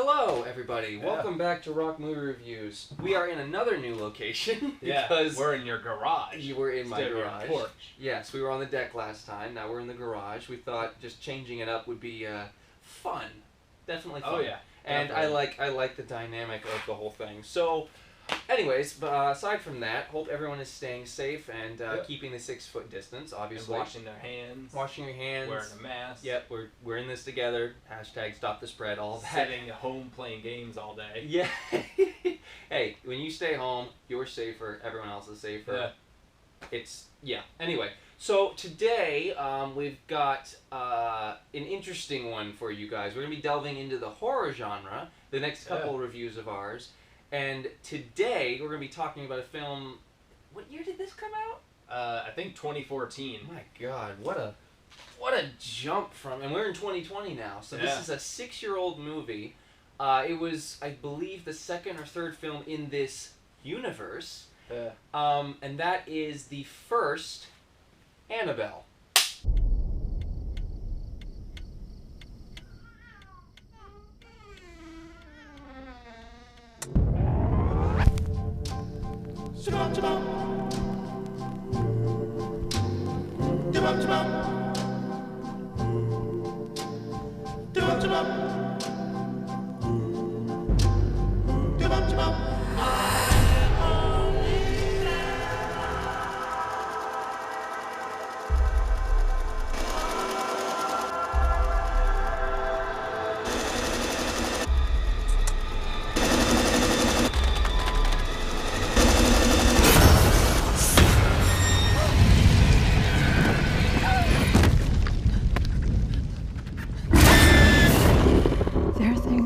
Hello, everybody. Yeah. Welcome back to ROC Movie Reviews. We are in another new location because we're in your garage. You were in my garage. Porch. Yes, we were on the deck last time. Now we're in the garage. We thought just changing it up would be fun. Definitely fun. Oh yeah. And definitely. I like the dynamic of the whole thing. So, anyways, aside from that, hope everyone is staying safe and keeping the 6-foot distance. Obviously, and washing their hands. Washing your hands. Wearing a mask. Yep, we're in this together. Hashtag stop the spread. All that. Sitting at home playing games all day. Yeah. Hey, when you stay home, you're safer. Everyone else is safer. Yeah. Anyway, so today we've got an interesting one for you guys. We're gonna be delving into the horror genre. The next couple reviews of ours. And today, we're going to be talking about a film... What year did this come out? I think 2014. My God, what a jump from... And we're in 2020 now, so this is a 6-year-old movie. It was, I believe, the second or third film in this universe. And that is the first Annabelle.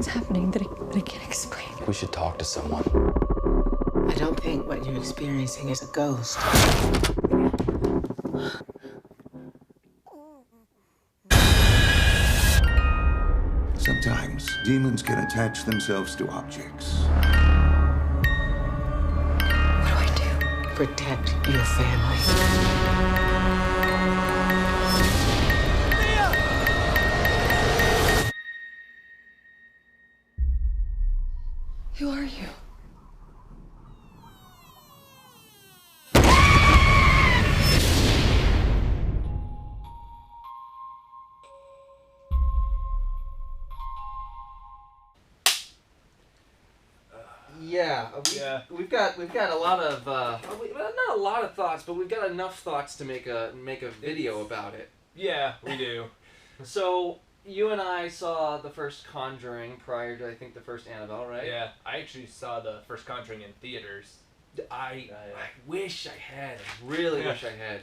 Happening that I can't explain. We should talk to someone. I don't think what you're experiencing is a ghost. Sometimes demons can attach themselves to objects. What do I do? Protect your family. Who are you? We've got a lot of not a lot of thoughts, but we've got enough thoughts to make a video about it. Yeah, we do. So you and I saw the first Conjuring prior to, I think, the first Annabelle, right? Yeah, I actually saw the first Conjuring in theaters. I wish I had. I really wish I had.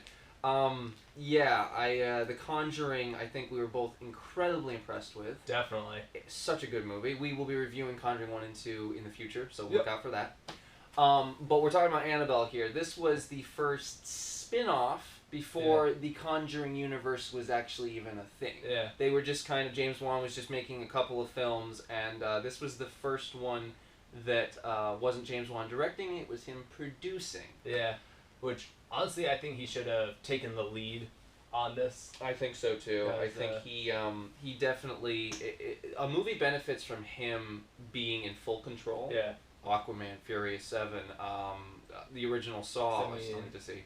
The Conjuring, I think we were both incredibly impressed with. Definitely. It's such a good movie. We will be reviewing Conjuring 1 and 2 in the future, so look out for that. But we're talking about Annabelle here. This was the first spin-off before the Conjuring universe was actually even a thing. Yeah. They were just kind of, James Wan was just making a couple of films, and this was the first one that wasn't James Wan directing, it was him producing. Yeah. Which, honestly, I think he should have taken the lead on this. I think so, too. I think he definitely... a movie benefits from him being in full control. Yeah. Aquaman, Furious 7, the original Saw, I was something to see.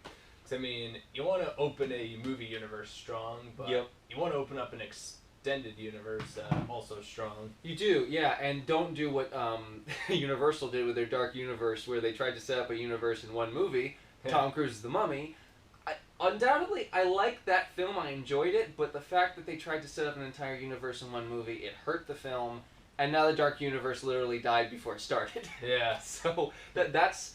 I mean, you want to open a movie universe strong, but you want to open up an extended universe also strong. You do, yeah, and don't do what Universal did with their Dark Universe, where they tried to set up a universe in one movie. Tom Cruise's The Mummy. Undoubtedly, I liked that film, I enjoyed it, but the fact that they tried to set up an entire universe in one movie, it hurt the film, and now the Dark Universe literally died before it started. Yeah. So that's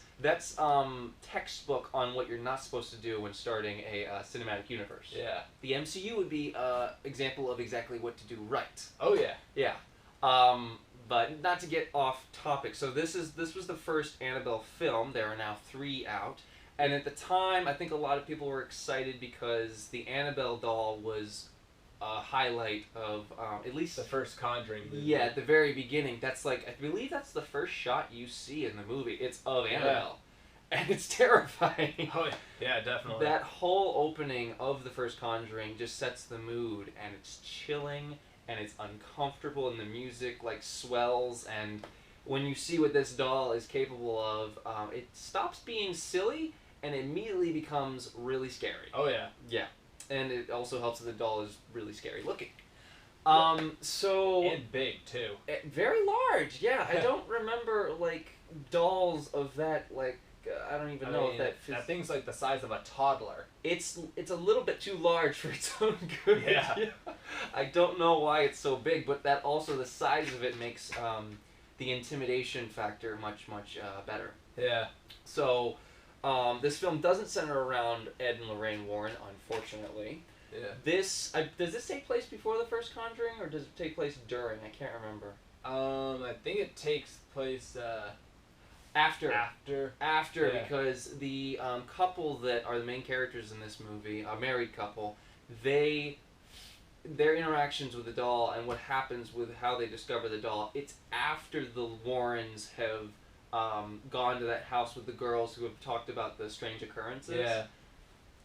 textbook on what you're not supposed to do when starting a cinematic universe. Yeah. The MCU would be an example of exactly what to do right. Oh yeah. Yeah. But not to get off topic. So this was the first Annabelle film. There are now 3 out. And at the time, I think a lot of people were excited because the Annabelle doll was a highlight of at least the first Conjuring movie. Yeah, at the very beginning. That's like, I believe that's the first shot you see in the movie. It's of Annabelle. And it's terrifying. Oh, yeah, definitely. That whole opening of the first Conjuring just sets the mood, and it's chilling, and it's uncomfortable, and the music like swells, and when you see what this doll is capable of, it stops being silly and immediately becomes really scary. Oh yeah. Yeah, and it also helps that the doll is really scary looking. So And big too. very large. Yeah, I don't remember like dolls of that like. I don't even know if that thing's like the size of a toddler. It's a little bit too large for its own good. Yeah. I don't know why it's so big, but that also the size of it makes the intimidation factor much better. Yeah. So this film doesn't center around Ed and Lorraine Warren, unfortunately. Yeah. Does this take place before the first Conjuring, or does it take place during? I can't remember. I think it takes place After, Yeah. because the couple that are the main characters in this movie, a married couple, their interactions with the doll and what happens with how they discover the doll, it's after the Warrens have gone to that house with the girls who have talked about the strange occurrences. Yeah.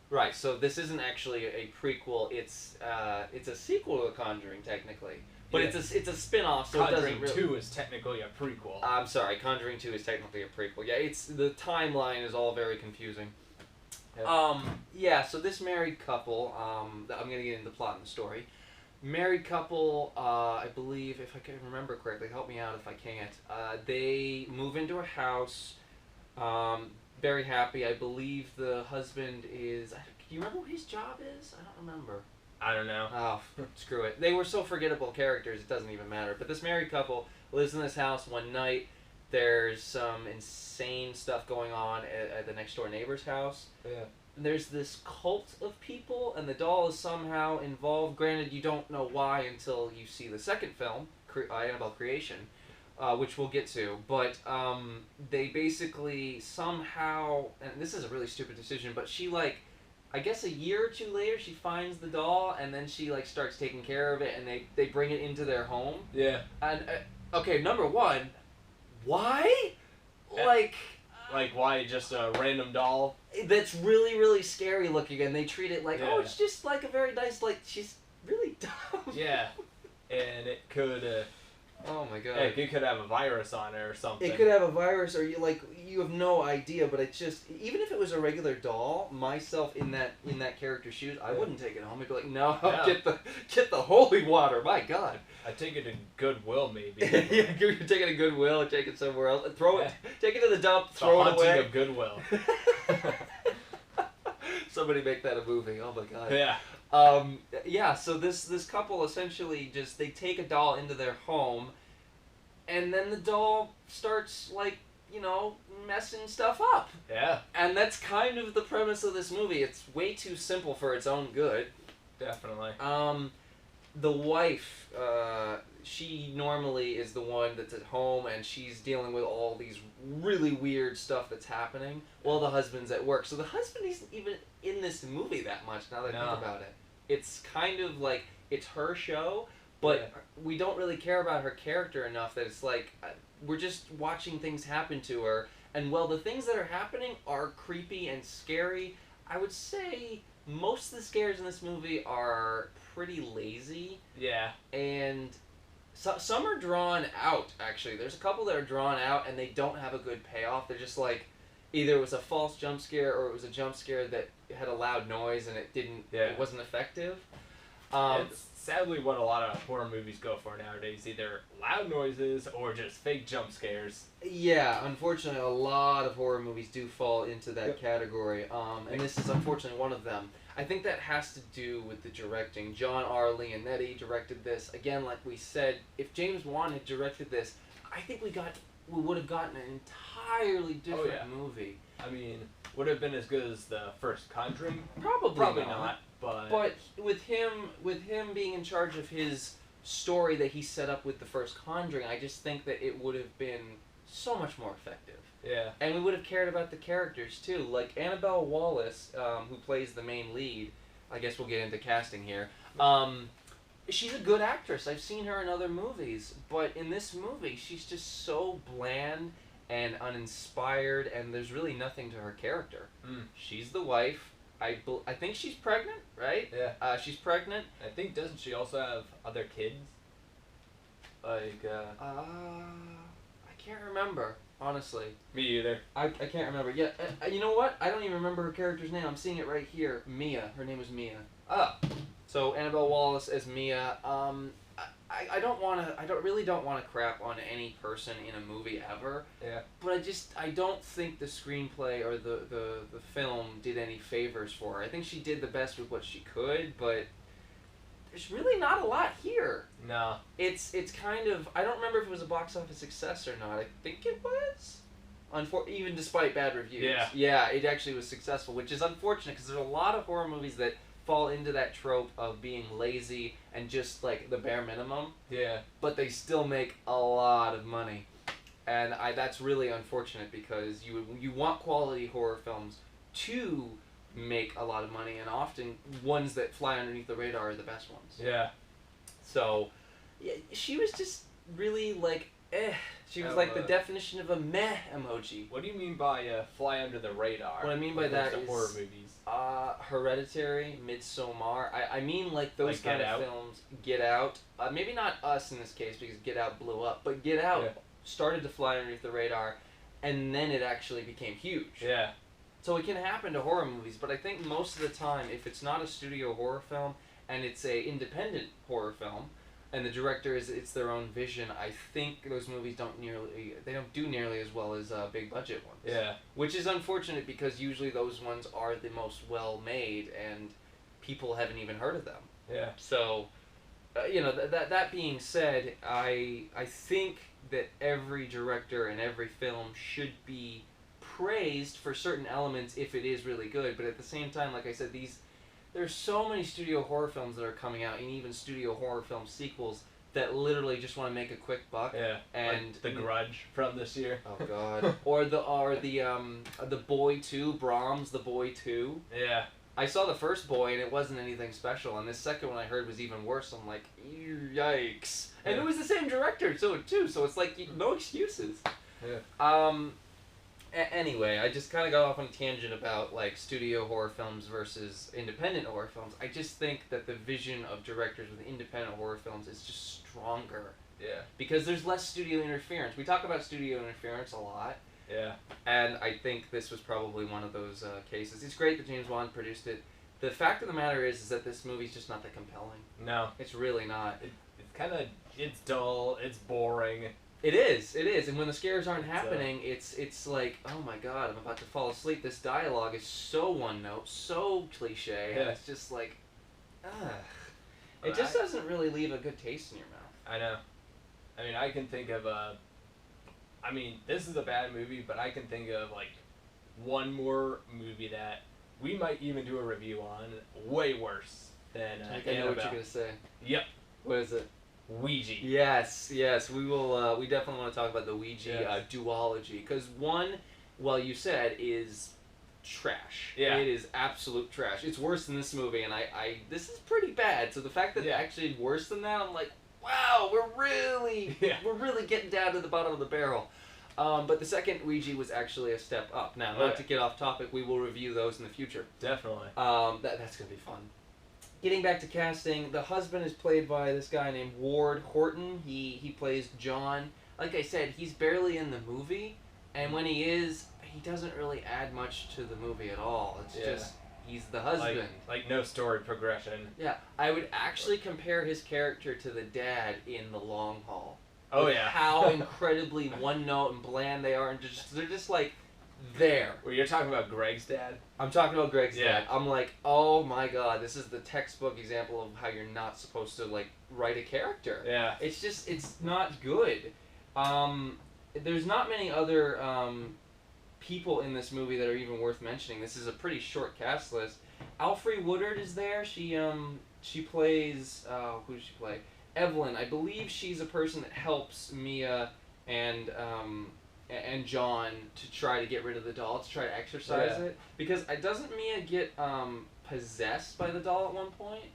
Right, so this isn't actually a prequel, it's a sequel to The Conjuring, technically. But Yeah. it's a spin-off, so Conjuring it doesn't really... 2 is technically a prequel. I'm sorry, Conjuring 2 is technically a prequel. Yeah, the timeline is all very confusing. Yep. So this married couple, I'm going to get into the plot and the story. Married couple, I believe, if I can remember correctly, help me out if I can't. They move into a house, very happy. I believe the husband is... Do you remember what his job is? I don't remember. I don't know. Oh, screw it. They were so forgettable characters, it doesn't even matter. But this married couple lives in this house one night. There's some insane stuff going on at the next door neighbor's house. Yeah. There's this cult of people, and the doll is somehow involved. Granted, you don't know why until you see the second film, Annabelle Creation, which we'll get to. But they basically somehow, and this is a really stupid decision, but she I guess a year or two later, she finds the doll, and then she starts taking care of it, and they bring it into their home. Yeah. And okay, number one, why? Why just a random doll? That's really, really scary looking, and they treat it like, Yeah. oh, it's just like a very nice, she's really dumb. Yeah. And it could, Oh my god. it could have a virus on it or something. It could have a virus, or you have no idea. But it's just, even if it was a regular doll, myself in that character's shoes, I wouldn't take it home. I'd be like, no, Yeah. get the holy water. My God. I'd take it to Goodwill maybe. Yeah, you take it to Goodwill, or take it somewhere else, throw it, take it to the dump, throw the it away. Haunting of Goodwill. Somebody make that a movie. Oh my God. Yeah. So this couple essentially they take a doll into their home, and then the doll starts messing stuff up. Yeah. And that's kind of the premise of this movie. It's way too simple for its own good. Definitely. The wife, she normally is the one that's at home, and she's dealing with all these really weird stuff that's happening while the husband's at work. So the husband isn't even in this movie that much, now that I think about it. It's kind of like, it's her show, but we don't really care about her character enough that it's we're just watching things happen to her. And while the things that are happening are creepy and scary, I would say most of the scares in this movie are pretty lazy. Yeah. And some are drawn out, actually. There's a couple that are drawn out and they don't have a good payoff. They're just either it was a false jump scare or it was a jump scare that had a loud noise and it wasn't effective. It's sadly what a lot of horror movies go for nowadays, either loud noises or just fake jump scares. Yeah, unfortunately a lot of horror movies do fall into that category, and this is unfortunately one of them. I think that has to do with the directing. John R. Leonetti directed this. Again, like we said, if James Wan had directed this, I think we would have gotten an entirely different movie. I mean, would it have been as good as the first Conjuring? Probably not. But with him being in charge of his story that he set up with the first Conjuring, I just think that it would have been so much more effective. Yeah. And we would have cared about the characters too. Like Annabelle Wallis, who plays the main lead. I guess we'll get into casting here. She's a good actress. I've seen her in other movies, but in this movie, she's just so bland and uninspired, and there's really nothing to her character. She's the wife. I think she's pregnant, right? Yeah. She's pregnant. I think, doesn't she also have other kids? Like, I can't remember, honestly. Me either. I can't remember. Yeah, you know what? I don't even remember her character's name. I'm seeing it right here. Mia. Her name was Mia. Oh. So Annabelle Wallis as Mia. I really don't want to crap on any person in a movie ever. Yeah. But I don't think the screenplay or the film did any favors for her. I think she did the best with what she could, but there's really not a lot here. No. It's kind of, I don't remember if it was a box office success or not. I think it was. Even despite bad reviews. Yeah. Yeah, it actually was successful, which is unfortunate because there's a lot of horror movies that fall into that trope of being lazy and just like the bare minimum. Yeah. But they still make a lot of money. And that's really unfortunate because you want quality horror films to make a lot of money, and often ones that fly underneath the radar are the best ones. Yeah. So, yeah, she was just really like, She was like the definition of a meh emoji. What do you mean by fly under the radar? What I mean by that is horror movies. Hereditary, Midsommar. I mean like those like kind of films. Get Out. Maybe not Us in this case because Get Out blew up, but Get Out started to fly underneath the radar, and then it actually became huge. Yeah. So it can happen to horror movies, but I think most of the time, if it's not a studio horror film and it's a independent horror film, and the director it's their own vision, I think those movies don't do nearly as well as big budget ones. Yeah. Which is unfortunate because usually those ones are the most well made and people haven't even heard of them. Yeah. So, that being said, I think that every director and every film should be praised for certain elements if it is really good, but at the same time, like I said, there's so many studio horror films that are coming out, and even studio horror film sequels that literally just want to make a quick buck. Yeah. And like The Grudge from this year. Oh God. or the Boy 2, Brahms, The Boy 2. Yeah. I saw the first Boy and it wasn't anything special, and this second one I heard was even worse. I'm like, yikes. And it was the same director too, so it's like no excuses. Yeah. Anyway, I just kind of got off on a tangent about like studio horror films versus independent horror films. I just think that the vision of directors with independent horror films is just stronger. Yeah. Because there's less studio interference. We talk about studio interference a lot. Yeah. And I think this was probably one of those cases. It's great that James Wan produced it. The fact of the matter is that this movie's just not that compelling. No. It's really not. It's dull, it's boring. It is, and when the scares aren't happening, it's like, oh my God, I'm about to fall asleep. This dialogue is so one note, so cliche, and it's just like, ugh. It just doesn't really leave a good taste in your mouth. I know. I mean, I can think of this is a bad movie, but I can think of like one more movie that we might even do a review on, way worse than I know what you're gonna say. Yep. What is it? Ouija. Yes, we will. We definitely want to talk about the Ouija duology, because one, well, you said, is trash. Yeah. It is absolute trash. It's worse than this movie, and this is pretty bad. So the fact that it's actually worse than that, I'm like, wow, we're really getting down to the bottom of the barrel. But the second Ouija was actually a step up. Now, not to get off topic, we will review those in the future. Definitely. That's gonna be fun. Getting back to casting, the husband is played by this guy named Ward Horton. He plays John. Like I said, he's barely in the movie, and when he is, he doesn't really add much to the movie at all. It's just, he's the husband. Like no story progression. Yeah, I would actually compare his character to the dad in The Long Haul. Oh yeah. How incredibly one note and bland they are, and they're just like there. Well, you're talking about Greg's dad? I'm talking about Greg's dad. I'm like, oh my God, this is the textbook example of how you're not supposed to like write a character. Yeah. It's not good. There's not many other people in this movie that are even worth mentioning. This is a pretty short cast list. Alfre Woodard is there. She plays who does she play? Evelyn. I believe she's a person that helps Mia and John to try to get rid of the doll, to try to exorcise it. Because doesn't Mia get possessed by the doll at one point?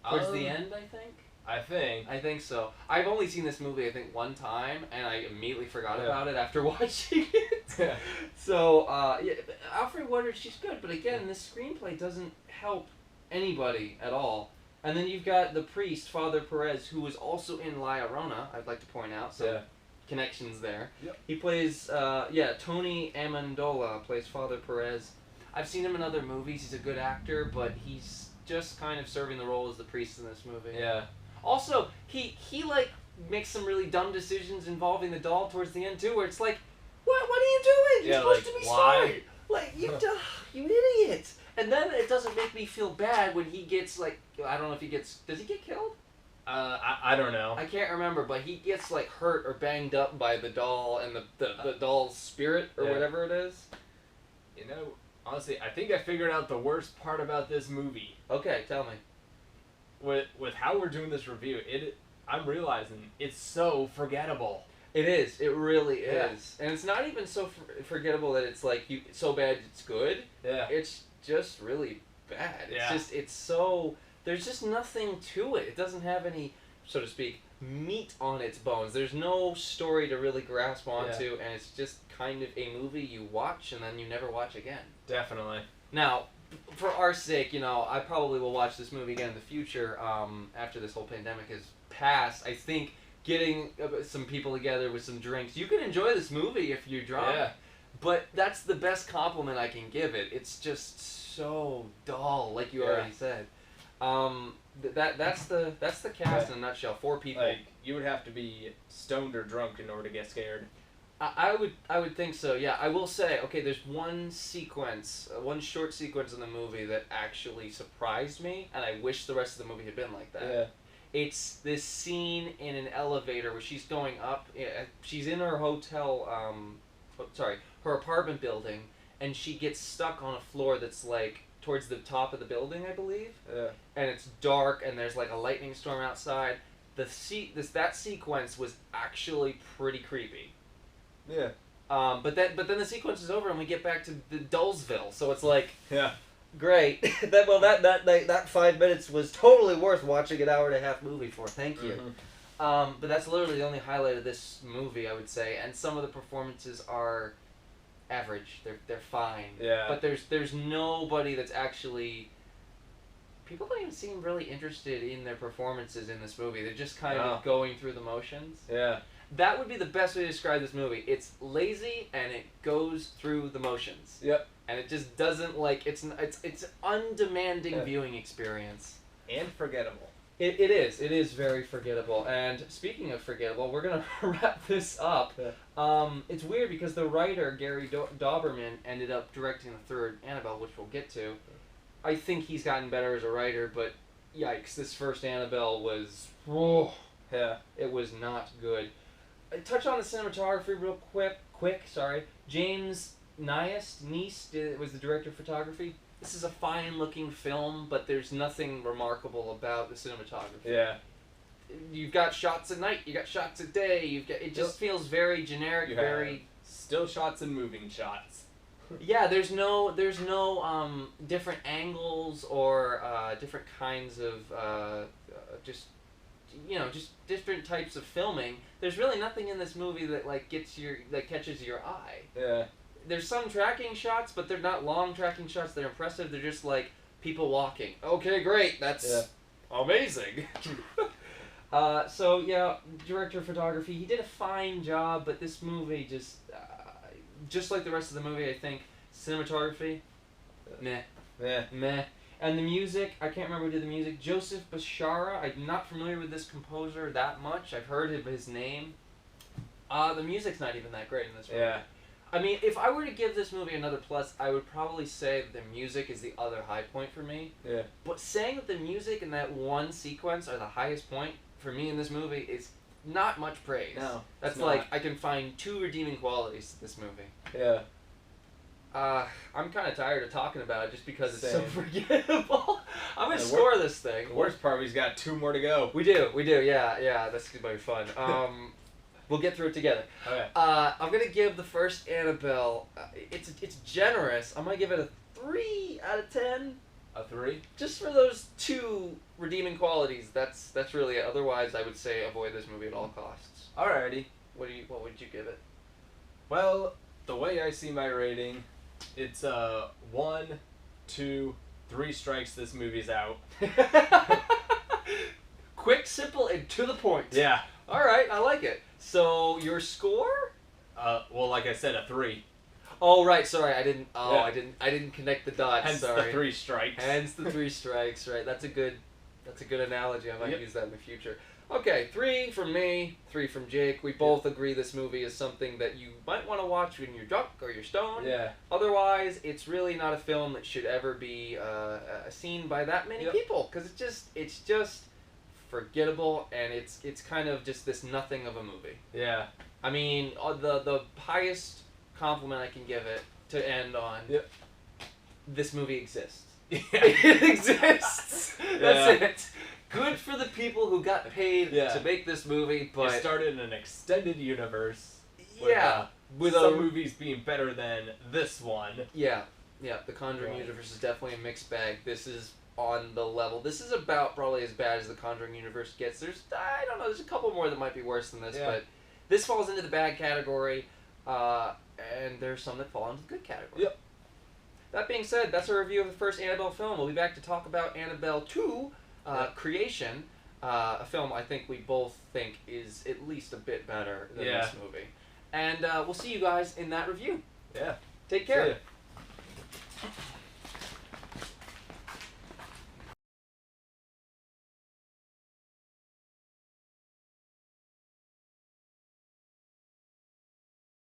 Towards the end, I think? I think. I think so. I've only seen this movie, I think, one time, and I immediately forgot about it after watching it. Yeah. So, yeah, Alfred Woodard, she's good, but again, this screenplay doesn't help anybody at all. And then you've got the priest, Father Perez, who was also in La Llorona, I'd like to point out, so connections there. Yep. He plays, Tony Amendola plays Father Perez. I've seen him in other movies, he's a good actor, but he's just kind of serving the role as the priest in this movie. Yeah. Also, he like makes some really dumb decisions involving the doll towards the end too, where it's like, what are you doing? You're supposed to be smart. Like you idiot. And then it doesn't make me feel bad when he gets like, I don't know if he gets, does he get killed? I don't know. I can't remember, but he gets like hurt or banged up by the doll and the doll's spirit or whatever it is. You know, honestly, I think I figured out the worst part about this movie. Okay, tell me. With how we're doing this review, I'm realizing it's so forgettable. It is. It really is. And it's not even so forgettable that it's like so bad it's good. Yeah. It's just really bad. It's so there's just nothing to it. It doesn't have any, so to speak, meat on its bones. There's no story to really grasp onto, and it's just kind of a movie you watch and then you never watch again. Definitely. Now, for our sake, I probably will watch this movie again in the future after this whole pandemic has passed. I think getting some people together with some drinks, you can enjoy this movie if you're drunk. Yeah. But that's the best compliment I can give it. It's just so dull, like you already said. That's the cast in a nutshell. 4 people. Like, you would have to be stoned or drunk in order to get scared. I would think so. Yeah, I will say. Okay, there's one sequence, one short sequence in the movie that actually surprised me, and I wish the rest of the movie had been like that. Yeah. It's this scene in an elevator where she's going up. She's in her hotel. Her apartment building, and she gets stuck on a floor that's like towards the top of the building, I believe. Yeah. And it's dark, and there's like a lightning storm outside. That sequence was actually pretty creepy. Yeah. But then the sequence is over, and we get back to the Dullsville. So it's like, great. that 5 minutes was totally worth watching an hour and a half movie for. Thank you. Mm-hmm. But that's literally the only highlight of this movie, I would say. And some of the performances are average. They're fine. Yeah. But there's nobody that's actually. People don't even seem really interested in their performances in this movie. They're just kind of going through the motions. Yeah. That would be the best way to describe this movie. It's lazy and it goes through the motions. Yep. And it just doesn't it's undemanding viewing experience. And forgettable. It is very forgettable. And speaking of forgettable, we're gonna wrap this up. Yeah. It's weird because the writer Gary Dauberman ended up directing the third Annabelle, which we'll get to. I think he's gotten better as a writer, but yikes, this first Annabelle was it was not good. Touch on the cinematography real quick. James Nice was the director of photography. This is a fine-looking film, but there's nothing remarkable about the cinematography. Yeah. You've got shots at night. You got shots at day. It just feels very generic. Very still shots and moving shots. Yeah. There's no different angles or different kinds of just different types of filming. There's really nothing in this movie that catches your eye. Yeah. There's some tracking shots, but they're not long tracking shots. They're impressive. They're just like people walking. Okay, great. That's amazing. Director of photography. He did a fine job, but this movie just like the rest of the movie, I think, cinematography, meh. And the music, I can't remember who did the music. Joseph Bashara. I'm not familiar with this composer that much. I've heard of his name. The music's not even that great in this movie. Yeah. I mean, if I were to give this movie another plus, I would probably say that the music is the other high point for me. Yeah. But saying that the music in that one sequence are the highest point for me in this movie is not much praise. No. That's like, I can find 2 redeeming qualities to this movie. Yeah. I'm kind of tired of talking about it just because it's so forgettable. I'm going to score this thing. The worst part, we've got 2 more to go. We do, yeah, that's going to be fun. We'll get through it together. Okay. I'm going to give the first Annabelle, it's generous. I'm going to give it a 3 out of 10. A 3? Just for those two redeeming qualities, that's really it. Otherwise, I would say avoid this movie at all costs. Alrighty. What would you give it? Well, the way I see my rating, it's 1, 2, 3 strikes. This movie's out. Quick, simple, and to the point. Yeah. All right, I like it. So your score? Well, like I said, a 3. Oh right, sorry, I didn't. Oh, Yeah. I didn't connect the dots. Hence sorry. the 3 strikes. Hence the 3 strikes. Right, that's a good analogy. I might Yep. use that in the future. Okay, 3 from me, 3 from Jake. We both agree this movie is something that you might want to watch when you're drunk or you're stoned. Yeah. Otherwise, it's really not a film that should ever be seen by that many Yep. people because it's just forgettable and it's kind of just this nothing of a movie. Yeah. I mean, the highest compliment I can give it to end on. Yep. This movie exists. Yeah. It exists. That's Yeah. it. Good for the people who got paid Yeah. to make this movie, but It started an extended universe. yeah, With some movies being better than this one. yeah, the Conjuring Right. universe is definitely a mixed bag. This is on the level. This is about probably as bad as the Conjuring universe gets. I don't know. There's a couple more that might be worse than this, Yeah. but this falls into the bad category, and there's some that fall into the good category. Yep. That being said, that's our review of the first Annabelle film. We'll be back to talk about Annabelle 2, Creation, a film I think we both think is at least a bit better than Yeah. this movie. And we'll see you guys in that review. Yeah. Take care. See ya.